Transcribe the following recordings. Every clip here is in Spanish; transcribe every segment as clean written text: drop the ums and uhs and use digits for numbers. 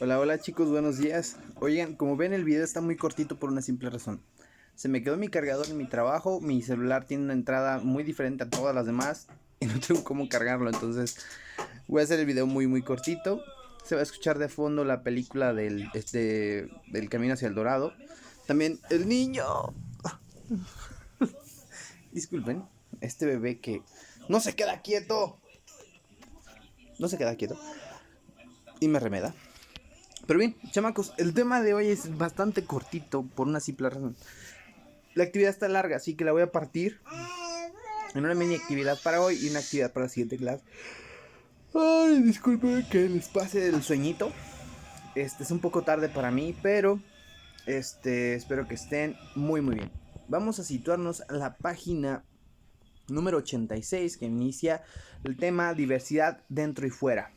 Hola, hola chicos, buenos días. Oigan, como ven el video está muy cortito por una simple razón. Se me quedó mi cargador en mi trabajo, mi celular tiene una entrada muy diferente a todas las demás y no tengo cómo cargarlo, entonces voy a hacer el video muy cortito. Se va a escuchar de fondo la película del Camino hacia el Dorado. También el niño. Disculpen, este bebé que no se queda quieto. No se queda quieto y me remeda. Pero bien, chamacos, el tema de hoy es bastante cortito por una simple razón. La actividad está larga, así que la voy a partir en una mini actividad para hoy y una actividad para la siguiente clase. Ay, disculpen que les pase el sueñito. Es un poco tarde para mí, pero espero que estén muy bien. Vamos a situarnos a la página número 86 que inicia el tema diversidad dentro y fuera.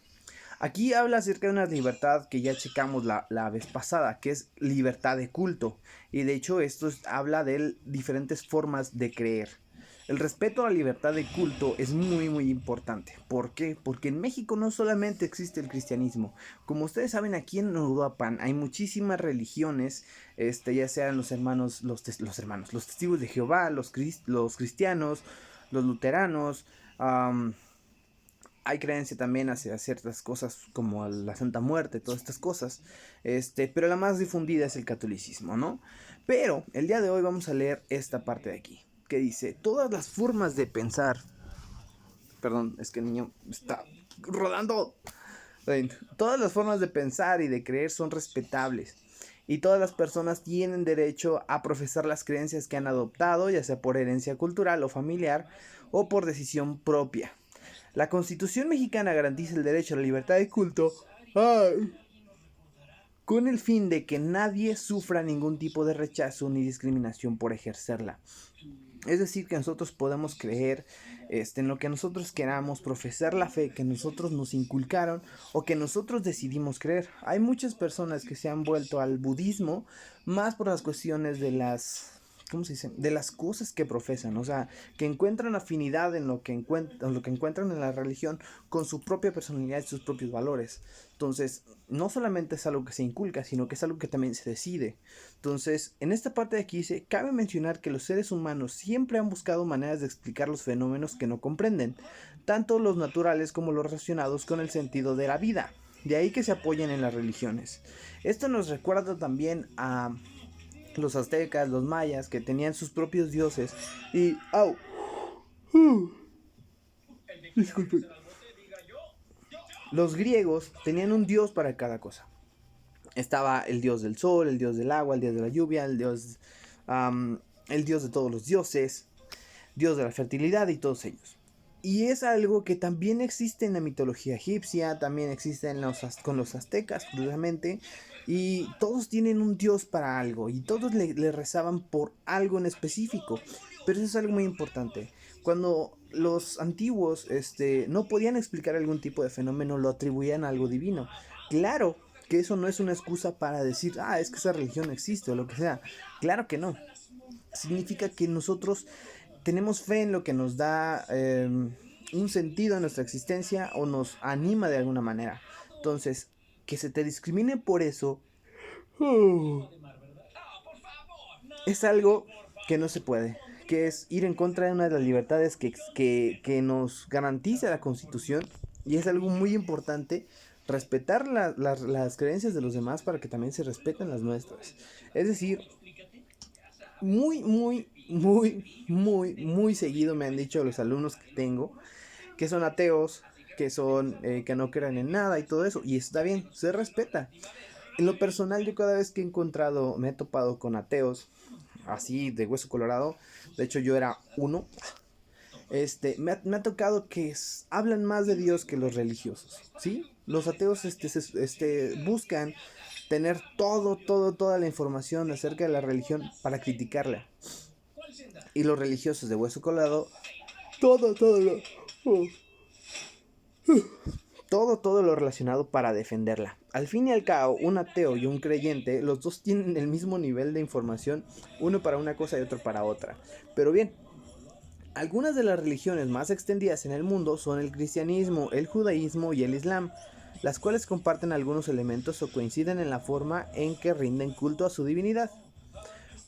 Aquí habla acerca de una libertad que ya checamos la vez pasada, que es libertad de culto. Y de hecho esto habla de diferentes formas de creer. El respeto a la libertad de culto es muy importante. ¿Por qué? Porque en México no solamente existe el cristianismo. Como ustedes saben, aquí en Uruapan hay muchísimas religiones, ya sean los hermanos, los testigos de Jehová, los cristianos, los luteranos, hay creencia también hacia ciertas cosas como la Santa Muerte, todas estas cosas, pero la más difundida es el catolicismo, ¿no? Pero el día de hoy vamos a leer esta parte de aquí, que dice, todas las formas de pensar, perdón, es que el niño está rodando, todas las formas de pensar y de creer son respetables. Y todas las personas tienen derecho a profesar las creencias que han adoptado, ya sea por herencia cultural o familiar, o por decisión propia. La Constitución mexicana garantiza el derecho a la libertad de culto, con el fin de que nadie sufra ningún tipo de rechazo ni discriminación por ejercerla. Es decir, que nosotros podemos creer en lo que nosotros queramos, profesar la fe que nosotros nos inculcaron o que nosotros decidimos creer. Hay muchas personas que se han vuelto al budismo más por las cuestiones de las, ¿cómo se dice? De las cosas que profesan, o sea, que encuentran afinidad en lo que encuentran en la religión con su propia personalidad y sus propios valores. Entonces, no solamente es algo que se inculca, sino que es algo que también se decide. Entonces, en esta parte de aquí dice, cabe mencionar que los seres humanos siempre han buscado maneras de explicar los fenómenos que no comprenden, tanto los naturales como los relacionados con el sentido de la vida. De ahí que se apoyen en las religiones. Esto nos recuerda también a los aztecas, los mayas, que tenían sus propios dioses. Y... ¡Au! Disculpe. Los griegos tenían un dios para cada cosa. Estaba el dios del sol, el dios del agua, el dios de la lluvia, el dios de todos los dioses, dios de la fertilidad y todos ellos. Y es algo que también existe en la mitología egipcia, también existe con los aztecas, curiosamente. Y todos tienen un dios para algo y todos le rezaban por algo en específico. Pero eso es algo muy importante. Cuando los antiguos no podían explicar algún tipo de fenómeno, lo atribuían a algo divino. Claro que eso no es una excusa para decir, es que esa religión existe o lo que sea. Claro que no. Significa que nosotros tenemos fe en lo que nos da un sentido a nuestra existencia o nos anima de alguna manera. Entonces, que se te discrimine por eso es algo que no se puede, que es ir en contra de una de las libertades que nos garantiza la Constitución, y es algo muy importante respetar las creencias de los demás para que también se respeten las nuestras. Es decir, muy seguido me han dicho los alumnos que tengo que son ateos, que no creen en nada y todo eso, y está bien, se respeta. En lo personal, yo cada vez que he encontrado, me he topado con ateos, así de hueso colorado, de hecho yo era uno, me ha tocado que hablan más de Dios que los religiosos, ¿sí? Los ateos buscan tener toda la información acerca de la religión para criticarla. Y los religiosos de hueso colorado, todo lo... oh, todo lo relacionado para defenderla. Al fin y al cabo, un ateo y un creyente, los dos tienen el mismo nivel de información, uno para una cosa y otro para otra. Pero bien, algunas de las religiones más extendidas en el mundo son el cristianismo, el judaísmo y el islam. las cuales comparten algunos elementos o coinciden en la forma en que rinden culto a su divinidad.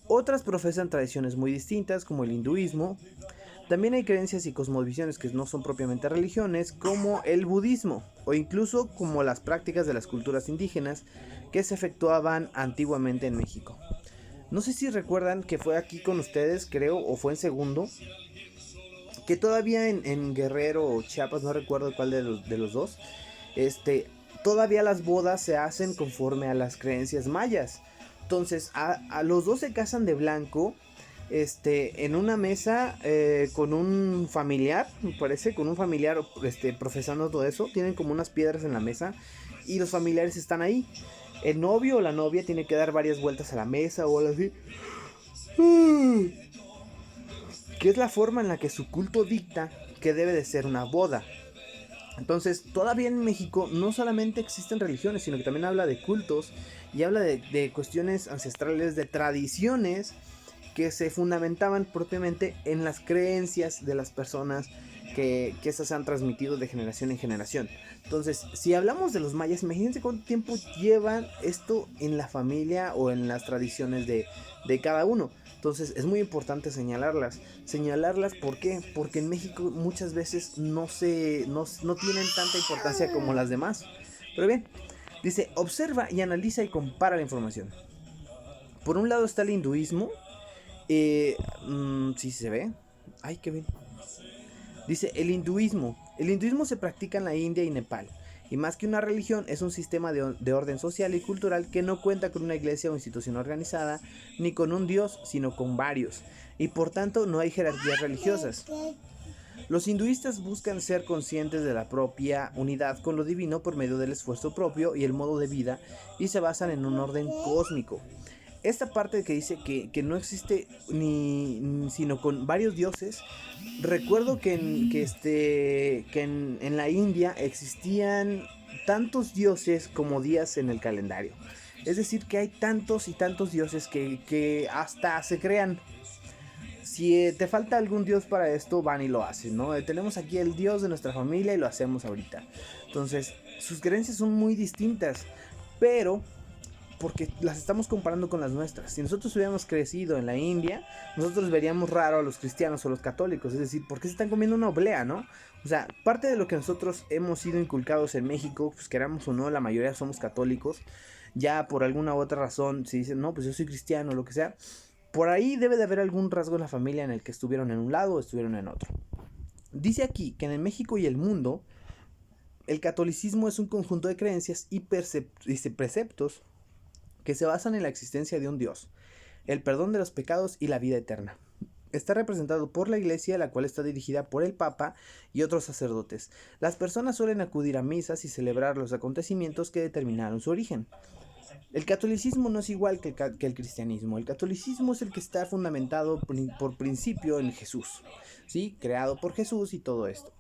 Otras profesan tradiciones muy distintas, como el hinduismo. También hay creencias y cosmovisiones que no son propiamente religiones, como el budismo, o incluso como las prácticas de las culturas indígenas que se efectuaban antiguamente en México. No sé si recuerdan que fue aquí con ustedes, creo, o fue en segundo, que todavía en Guerrero o Chiapas, no recuerdo cuál de los dos, todavía las bodas se hacen conforme a las creencias mayas. Entonces, a los dos se casan de blanco, en una mesa con un familiar, me parece, con un familiar profesando todo eso. Tienen como unas piedras en la mesa y los familiares están ahí. El novio o la novia tiene que dar varias vueltas a la mesa o algo así. Que es la forma en la que su culto dicta que debe de ser una boda. Entonces, todavía en México no solamente existen religiones, sino que también habla de cultos y habla de cuestiones ancestrales, de tradiciones que se fundamentaban propiamente en las creencias de las personas que esas se han transmitido de generación en generación. Entonces, si hablamos de los mayas, imagínense cuánto tiempo llevan esto en la familia o en las tradiciones de cada uno. Entonces es muy importante señalarlas. Señalarlas, ¿por qué? Porque en México muchas veces no tienen tanta importancia como las demás. Pero bien, dice, observa y analiza y compara la información. Por un lado está el hinduismo. Sí se ve. Ay, qué bien. Dice, el hinduismo. El hinduismo se practica en la India y Nepal. Y más que una religión, es un sistema de orden social y cultural que no cuenta con una iglesia o institución organizada, ni con un dios, sino con varios. Y por tanto no hay jerarquías religiosas. Los hinduistas buscan ser conscientes de la propia unidad con lo divino por medio del esfuerzo propio y el modo de vida, y se basan en un orden cósmico. Esta parte que dice que no existe sino con varios dioses. Recuerdo que en la India existían tantos dioses como días en el calendario. Es decir, que hay tantos y tantos dioses que hasta se crean. Si te falta algún dios para esto, van y lo hacen, ¿no? Tenemos aquí el dios de nuestra familia y lo hacemos ahorita. Entonces, sus creencias son muy distintas, pero porque las estamos comparando con las nuestras. Si nosotros hubiéramos crecido en la India, nosotros veríamos raro a los cristianos o los católicos. Es decir, ¿por qué se están comiendo una oblea, no? O sea, parte de lo que nosotros hemos sido inculcados en México, pues queramos o no, la mayoría somos católicos. Ya por alguna u otra razón, si dicen, no, pues yo soy cristiano, lo que sea, por ahí debe de haber algún rasgo en la familia en el que estuvieron en un lado o estuvieron en otro. Dice aquí que en el México y el mundo, el catolicismo es un conjunto de creencias y preceptos que se basan en la existencia de un Dios, el perdón de los pecados y la vida eterna. Está representado por la iglesia, la cual está dirigida por el Papa y otros sacerdotes. Las personas suelen acudir a misas y celebrar los acontecimientos que determinaron su origen. El catolicismo no es igual que el cristianismo. El catolicismo es el que está fundamentado por principio en Jesús, ¿sí? Creado por Jesús y todo esto.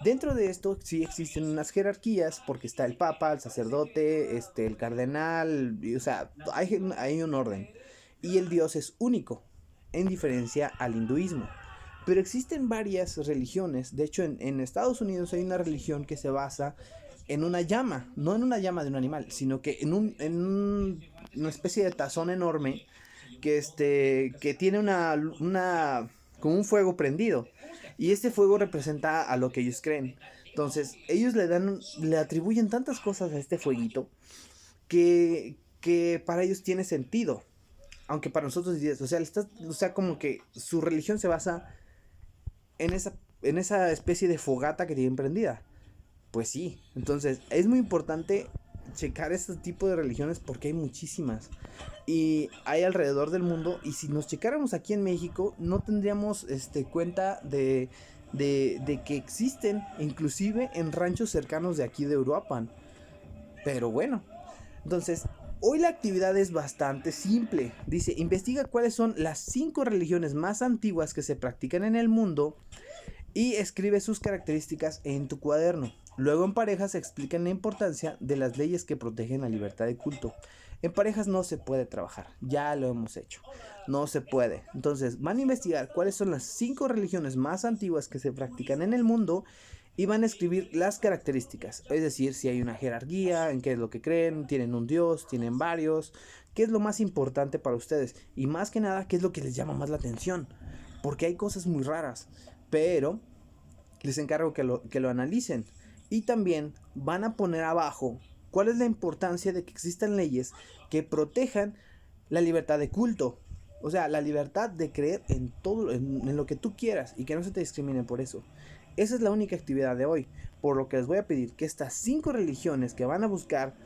Dentro de esto sí existen unas jerarquías, porque está el papa, el sacerdote, el cardenal, o sea, hay un orden. Y el Dios es único, en diferencia al hinduismo. Pero existen varias religiones. De hecho, en Estados Unidos hay una religión que se basa en una llama, no en una llama de un animal, sino que en una especie de tazón enorme que tiene como un fuego prendido. Y este fuego representa a lo que ellos creen. Entonces, ellos le atribuyen tantas cosas a este fueguito que para ellos tiene sentido. Aunque para nosotros, o sea, como que su religión se basa en esa especie de fogata que tienen prendida. Pues sí, entonces es muy importante checar este tipo de religiones porque hay muchísimas y hay alrededor del mundo. Y si nos checáramos aquí en México no tendríamos cuenta de que existen inclusive en ranchos cercanos de aquí de Uruapan. Pero bueno, entonces hoy la actividad es bastante simple. Dice, investiga cuáles son las 5 religiones más antiguas que se practican en el mundo y escribe sus características en tu cuaderno. Luego en parejas se explican la importancia de las leyes que protegen la libertad de culto. En parejas no se puede trabajar, ya lo hemos hecho, no se puede. Entonces van a investigar cuáles son las 5 religiones más antiguas que se practican en el mundo y van a escribir las características, es decir, si hay una jerarquía, en qué es lo que creen, tienen un dios, tienen varios, qué es lo más importante para ustedes y más que nada qué es lo que les llama más la atención, porque hay cosas muy raras, pero les encargo que lo analicen y también van a poner abajo cuál es la importancia de que existan leyes que protejan la libertad de culto. O sea, la libertad de creer en todo, en lo que tú quieras y que no se te discrimine por eso. Esa es la única actividad de hoy. Por lo que les voy a pedir que estas 5 religiones que van a buscar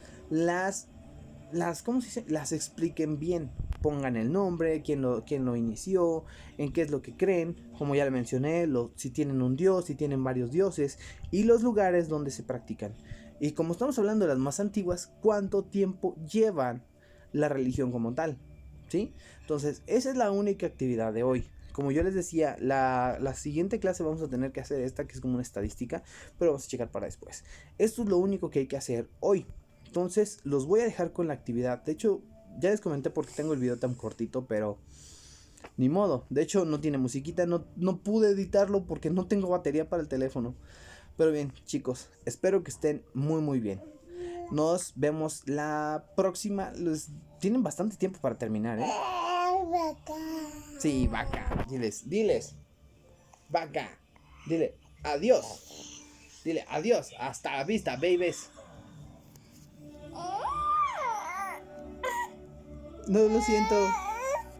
¿cómo se dice? Las expliquen bien. Pongan el nombre, quién lo inició, en qué es lo que creen, como ya le mencioné, si tienen un dios, si tienen varios dioses y los lugares donde se practican. Y como estamos hablando de las más antiguas, ¿cuánto tiempo llevan la religión como tal? ¿Sí? Entonces, esa es la única actividad de hoy. Como yo les decía, la siguiente clase vamos a tener que hacer esta, que es como una estadística, pero vamos a checar para después. Esto es lo único que hay que hacer hoy. Entonces, los voy a dejar con la actividad. De hecho, ya les comenté porque tengo el video tan cortito, pero ni modo. De hecho, no tiene musiquita, no pude editarlo porque no tengo batería para el teléfono. Pero bien, chicos, espero que estén muy muy bien. Nos vemos la próxima. Tienen bastante tiempo para terminar, ¿eh? Sí, vaca. Diles. Vaca. Dile adiós. Dile adiós. Hasta la vista, babies. No, lo siento.